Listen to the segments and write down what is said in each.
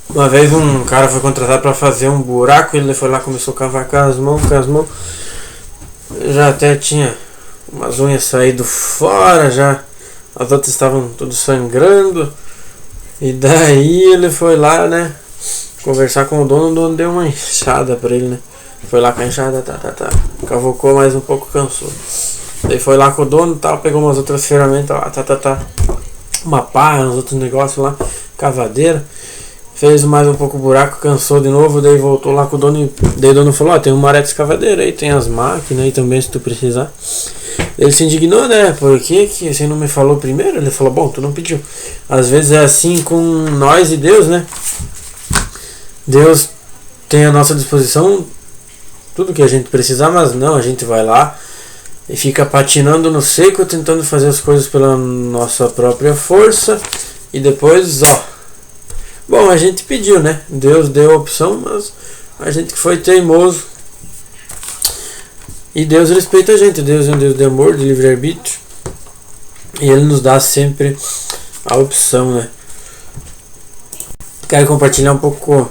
Uma vez um cara foi contratado para fazer um buraco, ele foi lá, começou a cavar com as mãos, já até tinha umas unhas saído fora, já as outras estavam tudo sangrando, e daí ele foi lá, né, conversar com o dono deu uma enxada pra ele, né, foi lá com a enxada, cavocou mais um pouco, cansou, daí foi lá com o dono, pegou umas outras ferramentas lá, uma pá, uns outros negócios lá, cavadeira, fez mais um pouco o buraco, cansou de novo, daí voltou lá com o dono, daí o dono falou, tem uma maré de escavadeira aí, tem as máquinas aí também se tu precisar. Ele se indignou, né, por que você não me falou primeiro? Ele falou, bom, tu não pediu. Às vezes é assim com nós e Deus, né, Deus tem à nossa disposição tudo que a gente precisar, mas não, a gente vai lá e fica patinando no seco, tentando fazer as coisas pela nossa própria força, e depois, bom, a gente pediu, né? Deus deu a opção, mas a gente que foi teimoso. E Deus respeita a gente. Deus é um Deus de amor, de livre-arbítrio. E Ele nos dá sempre a opção, né? Quero compartilhar um pouco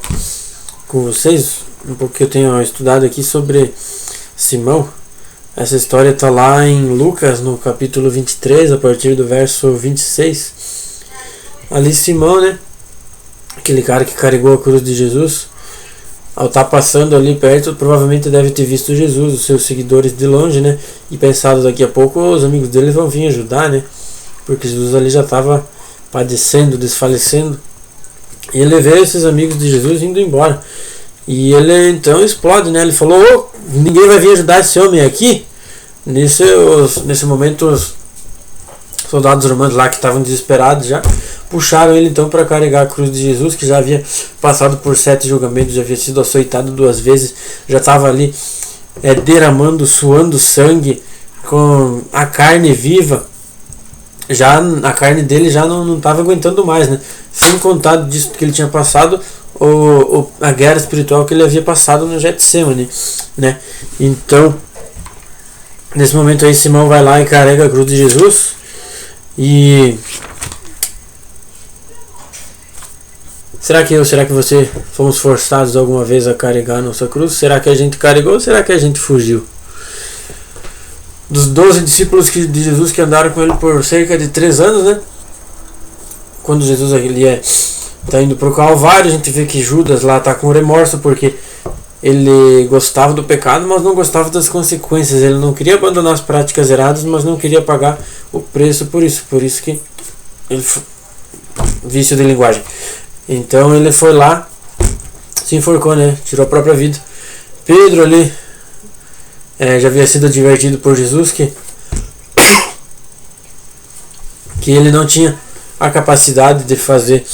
com vocês, um pouco que eu tenho estudado aqui sobre Simão. Essa história está lá em Lucas, no capítulo 23, a partir do verso 26. Ali Simão, né? Aquele cara que carregou a cruz de Jesus, ao estar passando ali perto, provavelmente deve ter visto Jesus, os seus seguidores de longe, né? E pensado, daqui a pouco os amigos dele vão vir ajudar, né? Porque Jesus ali já estava padecendo, desfalecendo. E ele vê esses amigos de Jesus indo embora. E ele então explode, né? Ele falou, ninguém vai vir ajudar esse homem aqui? Nesse momento os soldados romanos lá que estavam desesperados já puxaram ele então para carregar a cruz de Jesus, que já havia passado por 7 julgamentos, já havia sido açoitado 2 vezes, já estava ali derramando, suando sangue, com a carne viva, já a carne dele já não estava aguentando mais, né? Sem contar disso que ele tinha passado, a guerra espiritual que ele havia passado no Getsemane, né? Então, nesse momento aí Simão vai lá e carrega a cruz de Jesus. E será que você fomos forçados alguma vez a carregar a nossa cruz? Será que a gente carregou ou será que a gente fugiu? Dos 12 discípulos de Jesus que andaram com ele por cerca de 3 anos, né? Quando Jesus está indo para o Calvário, a gente vê que Judas lá está com remorso porque ele gostava do pecado, mas não gostava das consequências. Ele não queria abandonar as práticas erradas, mas não queria pagar o preço por isso. Por isso que ele vício de linguagem. Então ele foi lá, se enforcou, né? Tirou a própria vida. Pedro ali já havia sido advertido por Jesus que ele não tinha a capacidade de fazer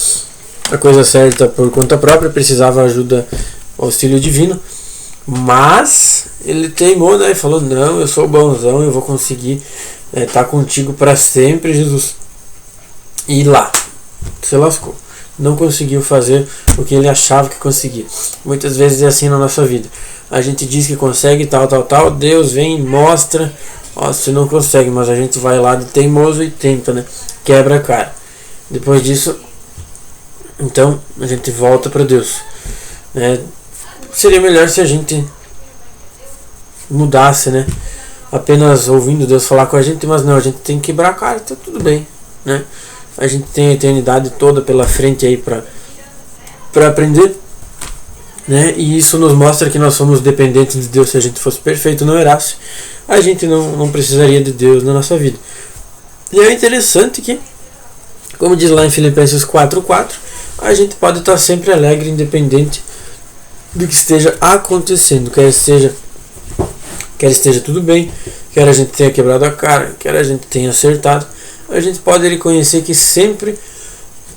a coisa certa por conta própria, precisava ajuda, auxílio divino, mas ele teimou, né, e falou, não, eu sou bonzão, eu vou conseguir estar contigo para sempre, Jesus. E lá se lascou, não conseguiu fazer o que ele achava que conseguia. Muitas vezes é assim na nossa vida, a gente diz que consegue tal, Deus vem e mostra, você não consegue, mas a gente vai lá de teimoso e tenta, né, quebra a cara. Depois disso, então a gente volta para Deus, né? Seria melhor se a gente mudasse, né? Apenas ouvindo Deus falar com a gente, mas não, a gente tem que quebrar a cara, tá tudo bem, né? A gente tem a eternidade toda pela frente aí para aprender, né? E isso nos mostra que nós somos dependentes de Deus. Se a gente fosse perfeito, não erasse, a gente não precisaria de Deus na nossa vida. E é interessante que, como diz lá em Filipenses 4:4, a gente pode estar sempre alegre, independente do que esteja acontecendo, quer esteja tudo bem, quer a gente tenha quebrado a cara, quer a gente tenha acertado, a gente pode reconhecer que sempre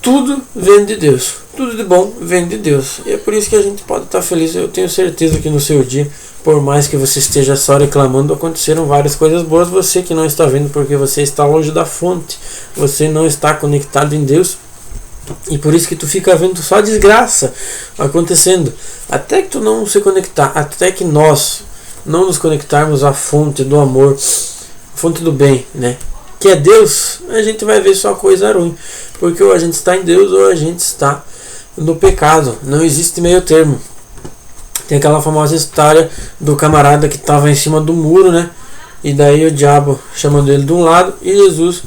tudo vem de Deus, tudo de bom vem de Deus, e é por isso que a gente pode estar feliz. Eu tenho certeza que no seu dia, por mais que você esteja só reclamando, aconteceram várias coisas boas, você que não está vendo porque você está longe da fonte, você não está conectado em Deus, e por isso que tu fica vendo só desgraça acontecendo, até que tu não se conectar, até que nós não nos conectarmos à fonte do amor, fonte do bem, né, que é Deus, a gente vai ver só coisa ruim, porque ou a gente está em Deus ou a gente está no pecado, não existe meio termo. Tem aquela famosa história do camarada que estava em cima do muro, né? E daí o diabo chamando ele de um lado e Jesus...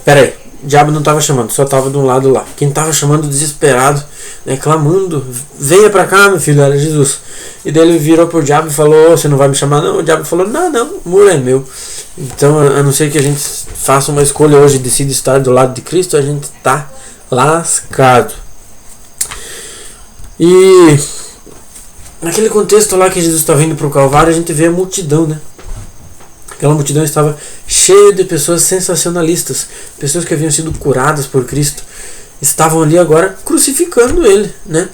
Pera aí, o diabo não estava chamando, só estava de um lado lá. Quem estava chamando desesperado, né, clamando, venha pra cá, meu filho, era Jesus. E daí ele virou pro diabo e falou, você não vai me chamar não? O diabo falou, não, o muro é meu. Então, a não ser que a gente faça uma escolha hoje e decida estar do lado de Cristo, a gente está lascado. E naquele contexto lá que Jesus está vindo para o Calvário, a gente vê a multidão, né? Aquela multidão estava cheia de pessoas sensacionalistas, pessoas que haviam sido curadas por Cristo, estavam ali agora crucificando ele, né?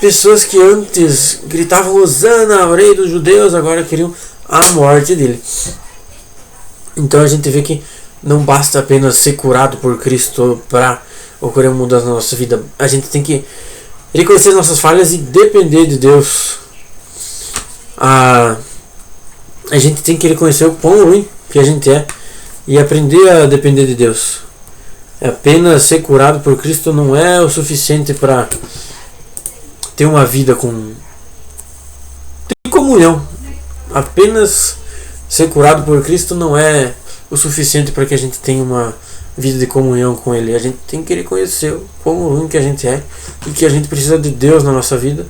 Pessoas que antes gritavam Hosana, o rei dos judeus, agora queriam a morte dele. Então a gente vê que não basta apenas ser curado por Cristo para ocorrer uma mudança na nossa vida. A gente tem que reconhecer as nossas falhas e depender de Deus. A gente tem que reconhecer o quão ruim que a gente é e aprender a depender de Deus. Apenas ser curado por Cristo não é o suficiente para ter uma vida de comunhão. Apenas ser curado por Cristo não é o suficiente para que a gente tenha uma vida de comunhão com Ele. A gente tem que reconhecer o quão ruim que a gente é e que a gente precisa de Deus na nossa vida,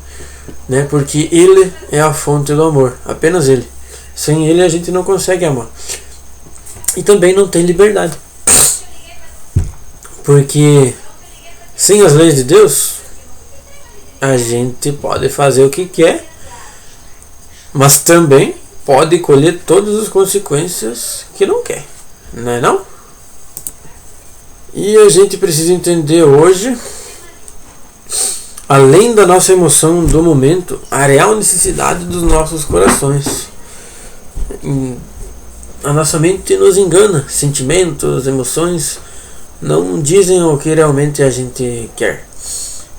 né? Porque Ele é a fonte do amor, apenas Ele. Sem Ele a gente não consegue amar. E também não tem liberdade. Porque sem as leis de Deus, a gente pode fazer o que quer, mas também pode colher todas as consequências que não quer. Não é não? E a gente precisa entender hoje, além da nossa emoção do momento, a real necessidade dos nossos corações. A nossa mente nos engana, sentimentos, emoções não dizem o que realmente a gente quer.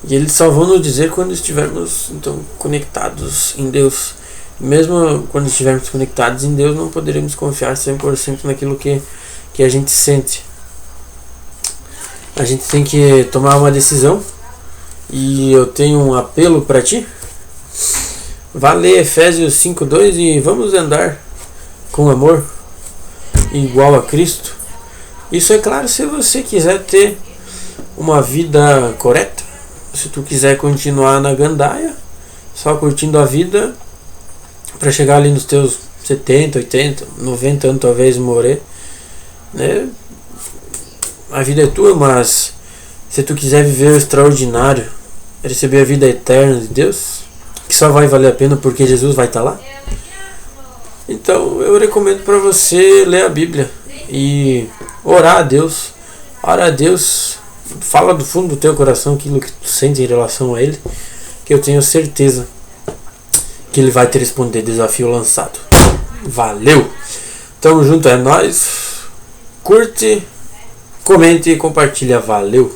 E eles só vão nos dizer quando estivermos então conectados em Deus. Mesmo quando estivermos conectados em Deus, não poderemos confiar 100% naquilo que a gente sente. A gente tem que tomar uma decisão. E eu tenho um apelo para ti. Vá ler Efésios 5:2 e vamos andar com amor igual a Cristo. Isso é claro se você quiser ter uma vida correta. Se tu quiser continuar na gandaia, só curtindo a vida para chegar ali nos teus 70, 80, 90 anos talvez morrer, né? A vida é tua, mas se tu quiser viver o extraordinário, receber a vida eterna de Deus, que só vai valer a pena porque Jesus vai estar lá, então eu recomendo para você ler a Bíblia e orar a Deus. Ora a Deus, fala do fundo do teu coração aquilo que tu sente em relação a Ele, que eu tenho certeza que Ele vai te responder. Desafio lançado. Valeu! Tamo junto, é nóis. Curte, comente e compartilha. Valeu!